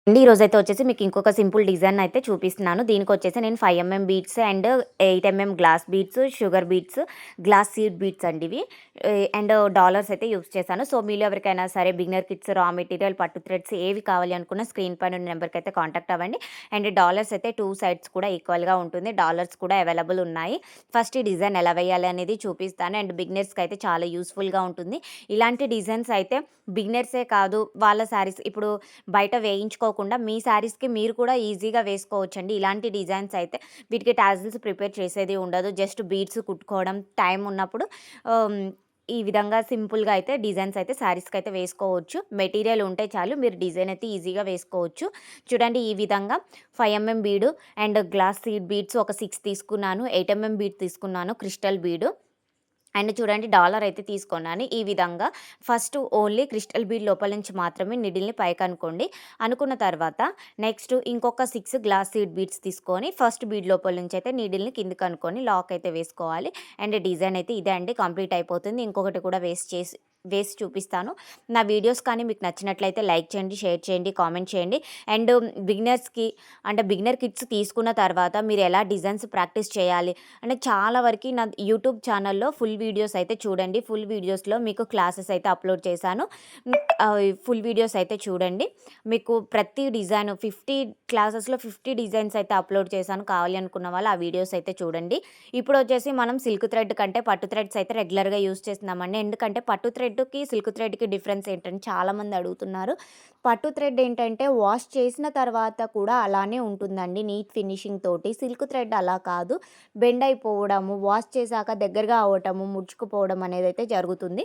అండి ఈరోజైతే వచ్చేసి మీకు ఇంకొక సింపుల్ డిజైన్ అయితే చూపిస్తున్నాను. దీనికొచ్చేసి నేను 5 beads and 8 glass beads, sugar beads, glass seed beads అండి ఇవి. అండ్ డాలర్స్ అయితే యూజ్ చేశాను. సో, మీలో ఎవరికైనా సరే బిగినర్ కిడ్స్, రా మెటీరియల్, పట్టు థ్రెడ్స్ ఏవి కావాలి అనుకున్న స్క్రీన్ పైన ఉన్న నెంబర్‌కి అయితే కాంటాక్ట్ అవ్వండి. అండ్ డాలర్స్ అయితే 2 సైడ్స్ కూడా ఈక్వల్‌గా ఉంటుంది. డాలర్స్ కూడా అవైలబుల్ ఉన్నాయి. ఫస్ట్ ఈ డిజైన్ ఎలా వేయాలి అనేది చూపిస్తాను. అండ్ బిగినర్స్‌కి అయితే చాలా యూజ్‌ఫుల్‌గా ఉంటుంది. ఇలాంటి డిజైన్స్ అయితే బిగినర్సే కాదు, వాళ్ళ శారీస్ ఇప్పుడు బయట వేయించుకోకుండా మీ శారీస్‌కి మీరు కూడా ఈజీగా వేసుకోవచ్చండి. ఇలాంటి డిజైన్స్ అయితే వీటికి టాజిల్స్ ప్రిపేర్ చేసేది ఉండదు. జస్ట్ బీడ్స్ కుట్టుకోవడం, టైం ఉన్నప్పుడు ఆహ్, ఈ విధంగా సింపుల్‌గా అయితే డిజైన్స్ అయితే శారీస్‌కి అయితే వేసుకోవచ్చు. మెటీరియల్ ఉంటే చాలు, మీరు డిజైన్ అయితే ఈజీగా వేసుకోవచ్చు. చూడండి ఈ విధంగా 5 బీడు అండ్ గ్లాస్ సీడ్ బీడ్స్ ఒక 6 తీసుకున్నాను. 8 బీడ్ తీసుకున్నాను క్రిస్టల్ బీడు. అండ్ చూడండి డాలర్ అయితే తీసుకున్నాను. ఈ విధంగా ఫస్ట్ ఓన్లీ క్రిస్టల్ బీడ్ లోపల నుంచి మాత్రమే నీడిల్‌ని పైకనుకోండి. అనుకున్న తర్వాత నెక్స్ట్ ఇంకొక 6 గ్లాస్ సీడ్ బీడ్స్ తీసుకొని ఫస్ట్ బీడ్ లోపల నుంచి అయితే నీడిల్‌ని కిందకనుకొని లాక్ అయితే వేసుకోవాలి. అండ్ డిజైన్ అయితే ఇదే అండి, కంప్లీట్ అయిపోతుంది. ఇంకొకటి కూడా వేసి చూపిస్తాను. నా వీడియోస్ కానీ మీకు నచ్చినట్లయితే లైక్ చేయండి, షేర్ చేయండి, కామెంట్ చేయండి. అండ్ బిగినర్స్‌కి అంటే బిగినర్ కిట్స్ తీసుకున్న తర్వాత మీరు ఎలా డిజైన్స్ ప్రాక్టీస్ చేయాలి అంటే చాలా వరకి నా యూట్యూబ్ ఛానల్‌లో ఫుల్ వీడియోస్ అయితే చూడండి. ఫుల్ వీడియోస్‌లో మీకు క్లాసెస్ అయితే అప్‌లోడ్ చేశాను. ఫుల్ వీడియోస్ అయితే చూడండి. మీకు ప్రతి డిజైన్ 50 క్లాసెస్‌లో 50 డిజైన్స్ అయితే అప్‌లోడ్ చేశాను. కావాలి అనుకున్న వాళ్ళు ఆ వీడియోస్ అయితే చూడండి. ఇప్పుడొచ్చేసి మనం సిల్క్ థ్రెడ్ కంటే పట్టు థ్రెడ్స్ అయితే రెగ్యులర్‌గా యూజ్ చేస్తున్నామండి. ఎందుకంటే పట్టు థ్రెడ్‌కి, సిల్క్ థ్రెడ్‌కి డిఫరెన్స్ ఏంటని చాలామంది అడుగుతున్నారు. పట్టు థ్రెడ్ ఏంటంటే వాష్ చేసిన తర్వాత కూడా అలానే ఉంటుందండి నీట్ ఫినిషింగ్ తోటి. సిల్క్ థ్రెడ్ అలా కాదు. బెండ్ అయిపోవడము, వాష్ చేశాక దగ్గరగా అవ్వటము, ముడుచుకుపోవడం అనేదైతే జరుగుతుంది.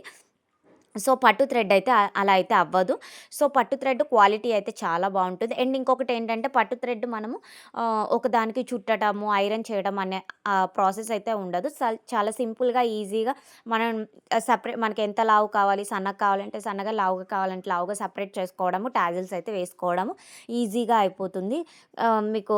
సో, పట్టు థ్రెడ్ అయితే అలా అయితే అవ్వదు. సో, పట్టు థ్రెడ్ క్వాలిటీ అయితే చాలా బావుంటుంది. అండ్ ఇంకొకటేంటంటే పట్టు థ్రెడ్ మనము ఒకదానికి చుట్టటము, ఐరన్ చేయడం అనే ప్రాసెస్ అయితే ఉండదు. చాలా సింపుల్‌గా, ఈజీగా మనం మనకెంత లావు కావాలి, సన్నగా కావాలంటే సన్నగా, లావుగా కావాలంటే లావుగా సెపరేట్ చేసుకోవడము, టాజిల్స్ అయితే వేసుకోవడము ఈజీగా అయిపోతుంది. మీకు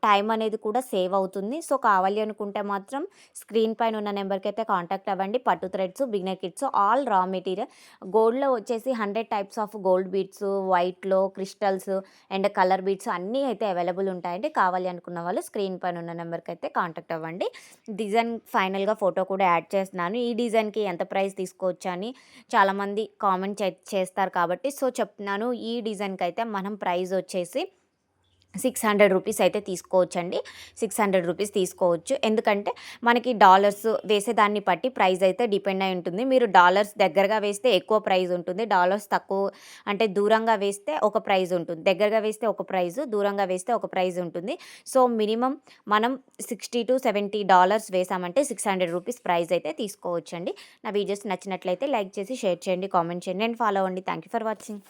టైం అనేది కూడా సేవ్ అవుతుంది. సో, కావాలి అనుకుంటే మాత్రం స్క్రీన్ పైన ఉన్న నెంబర్‌కైతే కాంటాక్ట్ అవ్వండి. పట్టు threads, beginner kits all raw material. గోల్డ్‌లో వచ్చేసి 100 టైప్స్ ఆఫ్ గోల్డ్ బీడ్స్, వైట్‌లో క్రిస్టల్స్ అండ్ కలర్ బీడ్స్ అన్నీ అయితే అవైలబుల్ ఉంటాయండి. కావాలి అనుకున్న వాళ్ళు స్క్రీన్ పైన ఉన్న నెంబర్‌కి అయితే కాంటాక్ట్ అవ్వండి. డిజైన్ ఫైనల్‌గా ఫోటో కూడా యాడ్ చేస్తున్నాను. ఈ డిజైన్‌కి ఎంత ప్రైస్ తీసుకోవచ్చా అని చాలామంది కామెంట్ చేస్తారు కాబట్టి సో చెప్తున్నాను. ఈ డిజైన్‌కి అయితే మనం ప్రైస్ వచ్చేసి 600 రూపీస్ అయితే తీసుకోవచ్చండి. 600 రూపీస్ తీసుకోవచ్చు. ఎందుకంటే మనకి డాలర్స్ వేసేదాన్ని బట్టి ప్రైస్ అయితే డిపెండ్ అయి ఉంటుంది. మీరు డాలర్స్ దగ్గరగా వేస్తే ఎక్కువ ప్రైస్ ఉంటుంది. డాలర్స్ తక్కువ అంటే దూరంగా వేస్తే ఒక ప్రైస్ ఉంటుంది. దగ్గరగా వేస్తే ఒక ప్రైస్, దూరంగా వేస్తే ఒక ప్రైస్ ఉంటుంది. సో, మినిమమ్ మనం $60-70 వేసామంటే 600 రూపీస్ ప్రైస్ అయితే తీసుకోవచ్చండి. నా వీడియోస్ నచ్చినట్లయితే లైక్ చేసి, షేర్ చేయండి, కామెంట్ చేయండి అండ్ ఫాలో అవ్వండి. Thank you for watching.